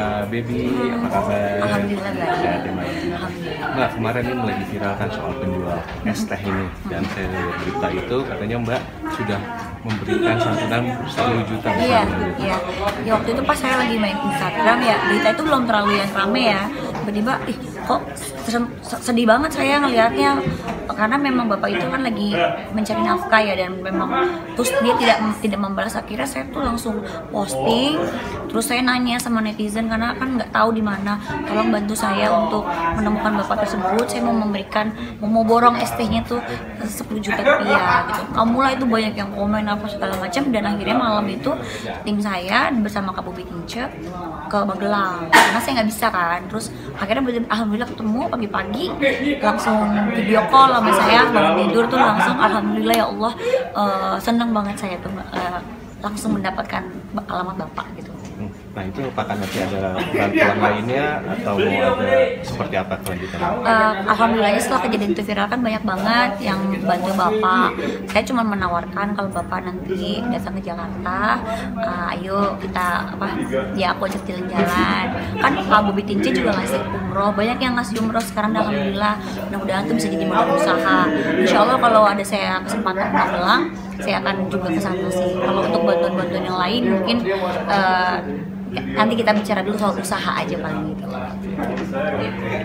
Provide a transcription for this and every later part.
Mbak Baby, apa kabar? Alhamdulillah baik. Sehat ya Mbak. Mbak, kemarin ini lagi viral kan soal penjual es teh ini, dan saya lihat berita itu katanya Mbak sudah memberikan santunan 10 juta. Iya. Ya waktu itu pas saya lagi main Instagram ya, berita itu belum terlalu yang rame ya. Tiba-tiba, kok sedih banget saya ngelihatnya, karena memang bapak itu kan lagi mencari nafkah ya, dan memang terus dia tidak membalas. Akhirnya saya tuh langsung posting, terus saya nanya sama netizen karena kan nggak tahu di mana, tolong bantu saya untuk menemukan bapak tersebut. Saya mau borong ST-nya tuh 10 juta rupiah gitu. Mulai itu banyak yang komen apa segala macam, dan akhirnya malam itu tim saya bersama Kak Bobi Tince ke Magelang karena saya nggak bisa kan. Terus akhirnya alhamdulillah ketemu pagi-pagi, langsung video call sama saya, bangun tidur tuh langsung alhamdulillah ya Allah, seneng banget saya tuh langsung mendapatkan alamat bapak gitu. Nah itu apakah nanti ada bantuan lainnya atau mau ada seperti apa kelanjutannya? Alhamdulillah setelah kejadian itu viral kan banyak banget yang bantu bapak. Saya cuma menawarkan kalau bapak nanti datang ke Jakarta, ayo kita aku ajak jalan-jalan. Kan Pak Bobi Tince juga ngasih umroh, banyak yang ngasih umroh sekarang. Alhamdulillah, mudah-mudahan tuh bisa jadi modal usaha. Insya Allah kalau ada saya kesempatan ke Magelang, saya akan juga ke sana sih. Kalau untuk bantuan-bantuan yang lain mungkin nanti kita bicara dulu soal usaha aja paling gitu.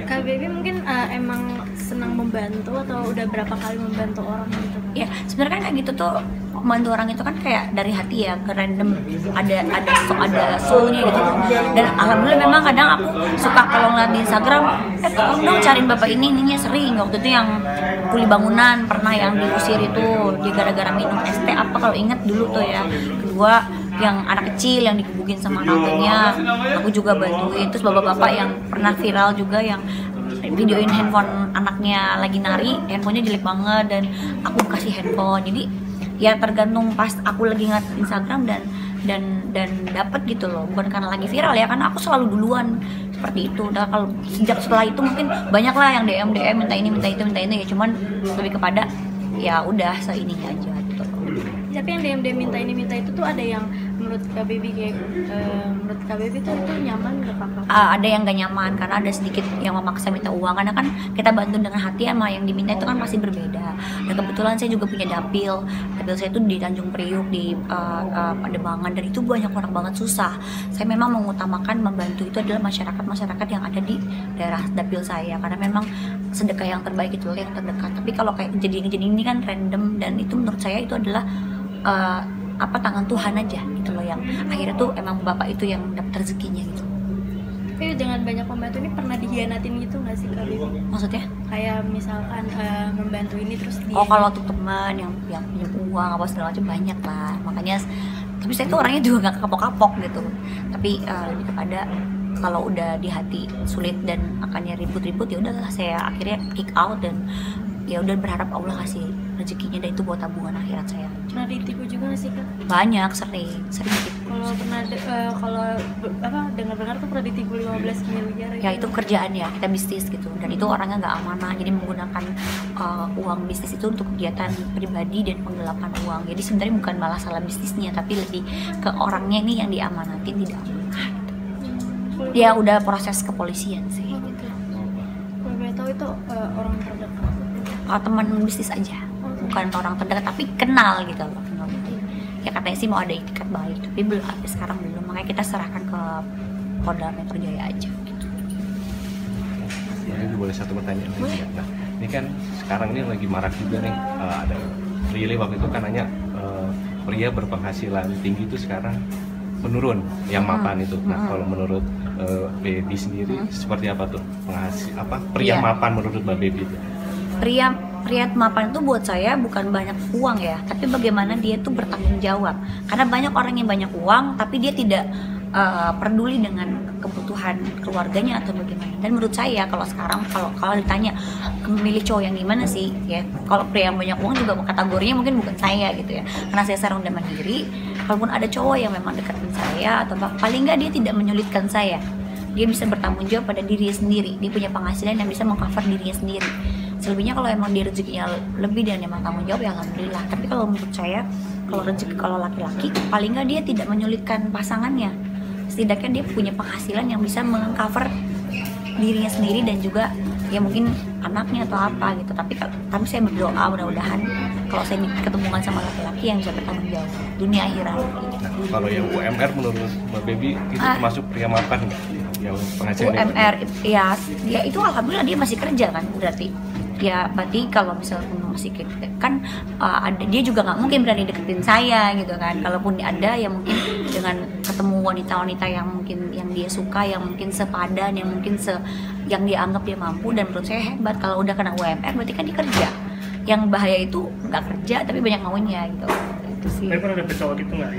Kak Baby mungkin emang senang membantu atau udah berapa kali membantu orang gitu? Ya sebenarnya kan kayak gitu tuh, membantu orang itu kan kayak dari hati ya, ke random, ada soulnya gitu. Dan alhamdulillah memang kadang aku suka kalau ngeliat di Instagram, tolong dong cariin bapak ininya sering. Waktu itu yang kuli bangunan pernah yang diusir itu dia gara-gara minum es teh apa, kalau inget dulu tuh ya. Kedua yang anak kecil yang dikebukin sama orangnya, aku juga bantuin. Terus bapak-bapak yang pernah viral juga yang videoin handphone anaknya lagi nari, handphonenya jelek banget dan aku kasih handphone. Jadi ya tergantung pas aku lagi ngeliat Instagram dan dapat gitu loh, bukan karena lagi viral ya, karena aku selalu duluan seperti itu. Nah kalau sejak setelah itu mungkin banyak lah yang DM minta ini minta itu ya, cuman lebih kepada ya udah seininya aja gitu. Tapi yang DM minta ini minta itu tuh ada yang menurut Kak Baby kayak menurut Kak Baby tuh itu nyaman nggak Kakak? Ada yang gak nyaman karena ada sedikit yang memaksa minta uang, karena kan kita bantu dengan hati sama yang diminta itu kan pasti berbeda. Dan kebetulan saya juga punya dapil saya itu di Tanjung Priuk di Pademangan, dan itu banyak orang banget susah. Saya memang mengutamakan membantu itu adalah masyarakat yang ada di daerah dapil saya, karena memang sedekah yang terbaik itu yang terdekat. Tapi kalau kayak kejadian ini kan random, dan itu menurut saya itu adalah tangan Tuhan aja gitu loh, yang akhirnya tuh emang bapak itu yang dapat rezekinya gitu. Tapi dengan banyak membantu ini pernah dihianatin gitu nggak sih Kak Baby? Maksudnya? Kayak misalkan membantu ini terus dia. Kalau untuk teman yang pinjam uang apa segala macam banyak lah, makanya. Tapi saya tuh orangnya juga nggak kapok-kapok gitu. Tapi lebih kepada kalau udah di hati sulit dan akannya ribut-ribut, ya udahlah saya akhirnya kick out, dan ya udah berharap Allah kasih rezekinya, dan itu buat tabungan akhirat saya. Pernah ditipu juga nggak sih Kak? Banyak, sering ditipu. Kalau pernah dengar-dengar tuh pernah ditipu 15 miliar ya itu kerjaan ya, kita bisnis gitu, dan itu orangnya nggak amanah, jadi menggunakan uang bisnis itu untuk kegiatan pribadi dan penggelapan uang. Jadi sebenarnya bukan malah salah bisnisnya, tapi lebih ke orangnya ini yang diamanatin tidak amanah gitu. Ya udah proses kepolisian sih gitu. Kalau boleh tahu itu orang terdekat? Teman bisnis aja, bukan orang terdekat tapi kenal gitu loh, kenal gitu. Ya katanya sih mau ada itikat baik, tapi belum, sampai sekarang belum, makanya kita serahkan ke Polda Metro Jaya aja gitu. Ini boleh satu pertanyaan lagi ya. Nah, ini kan sekarang ini lagi marak juga nih, ada Prilly waktu itu kan nanya pria berpenghasilan tinggi itu sekarang menurun, yang mapan itu. Nah kalau menurut Baby sendiri seperti apa tuh pria mapan menurut Mbak Baby itu? Pria mapan itu buat saya bukan banyak uang ya, tapi bagaimana dia tuh bertanggung jawab. Karena banyak orang yang banyak uang tapi dia tidak peduli dengan kebutuhan keluarganya atau bagaimana. Dan menurut saya kalau sekarang kalau ditanya memilih cowok yang gimana sih ya, kalau pria yang banyak uang juga kategorinya mungkin bukan saya gitu ya, karena saya sekarang udah mandiri. Kalaupun ada cowok yang memang deketin saya atau paling nggak dia tidak menyulitkan saya, dia bisa bertanggung jawab pada dirinya sendiri, dia punya penghasilan yang bisa mengcover dirinya sendiri. Selebihnya kalau emang dia rezekinya lebih dan emang tanggung jawab ya alhamdulillah. Tapi kalau menurut saya kalau rezeki, kalau laki-laki paling nggak dia tidak menyulitkan pasangannya, setidaknya dia punya penghasilan yang bisa mengcover dirinya sendiri dan juga ya mungkin anaknya atau apa gitu. Tapi saya berdoa mudah-mudahan kalau saya ketemukan sama laki-laki yang bisa bertanggung jawab dunia akhirat. Kalau yang UMR menurut Mbak Baby itu termasuk pria mapan nggak? Yang penghasilannya UMR ya itu alhamdulillah dia masih kerja kan, berarti ya berarti kalau misalnya masih kan dia juga nggak mungkin berani deketin saya gitu kan. Kalaupun ada ya mungkin dengan ketemu wanita-wanita yang mungkin yang dia suka, yang mungkin sepadan, yang mungkin yang dia anggap dia mampu, dan menurut saya hebat. Kalau udah kena UMR berarti kan dia kerja. Yang bahaya itu nggak kerja tapi banyak maunya gitu. Itu sih. Tapi pernah dapet cowok gitu nggak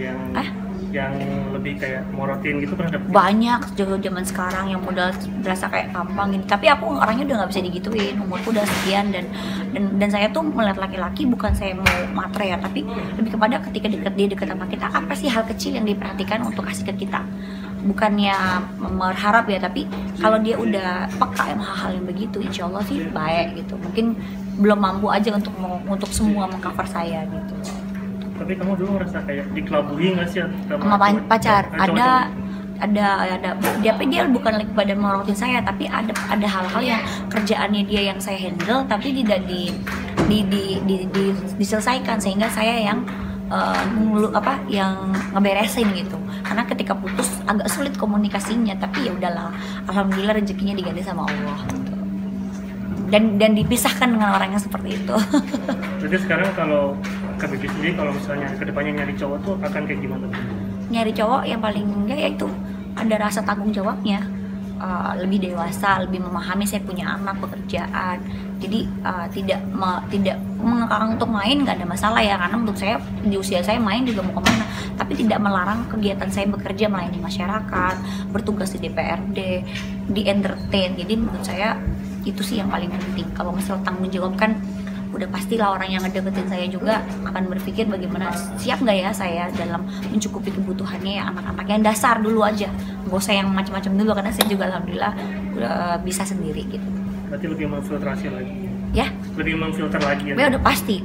yang lebih kayak morotin gitu, pernah dapet? Banyak zaman sekarang yang modal berasa kayak gampang gitu. Tapi aku orangnya udah nggak bisa digituin, umurku udah sekian, dan saya tuh melihat laki-laki bukan saya mau matre ya, tapi lebih kepada ketika dia dekat sama kita, apa sih hal kecil yang diperhatikan untuk kasih ke kita. Bukannya berharap ya, tapi kalau dia udah peka sama hal-hal yang begitu, insya Allah sih baik gitu. Mungkin belum mampu aja untuk semua mengcover saya gitu. Tapi kamu dulu ngerasa kayak dikelabui nggak sih sama pacar? Ada dia bukan lagi pada morotin saya, tapi ada hal-hal yang kerjaannya dia yang saya handle tapi tidak diselesaikan, sehingga saya yang yang ngeberesin gitu. Karena ketika putus agak sulit komunikasinya, tapi ya udahlah, alhamdulillah rezekinya diganti sama Allah gitu. Dan dipisahkan dengan orang yang seperti itu. Jadi sekarang kalau Kak Baby sendiri kalau misalnya kedepannya nyari cowok tuh akan kayak gimana? Nyari cowok yang paling enggak ya itu ada rasa tanggung jawabnya, lebih dewasa, lebih memahami saya punya anak, pekerjaan. Jadi tidak mengekang untuk main nggak ada masalah ya, karena menurut saya di usia saya main juga mau kemana, tapi tidak melarang kegiatan saya bekerja, melayani masyarakat, bertugas di DPRD, di entertain. Jadi menurut saya itu sih yang paling penting. Kalau misalnya tanggung jawab kan udah pastilah orang yang ngedeketin saya juga akan berpikir bagaimana siap nggak ya saya dalam mencukupi kebutuhannya ya anak-anak yang dasar dulu aja, nggak usah yang macam-macam dulu, karena saya juga alhamdulillah udah bisa sendiri gitu. Berarti lebih memfiltrasi lagi ya, lebih memfilter lagi ya? Ya udah pasti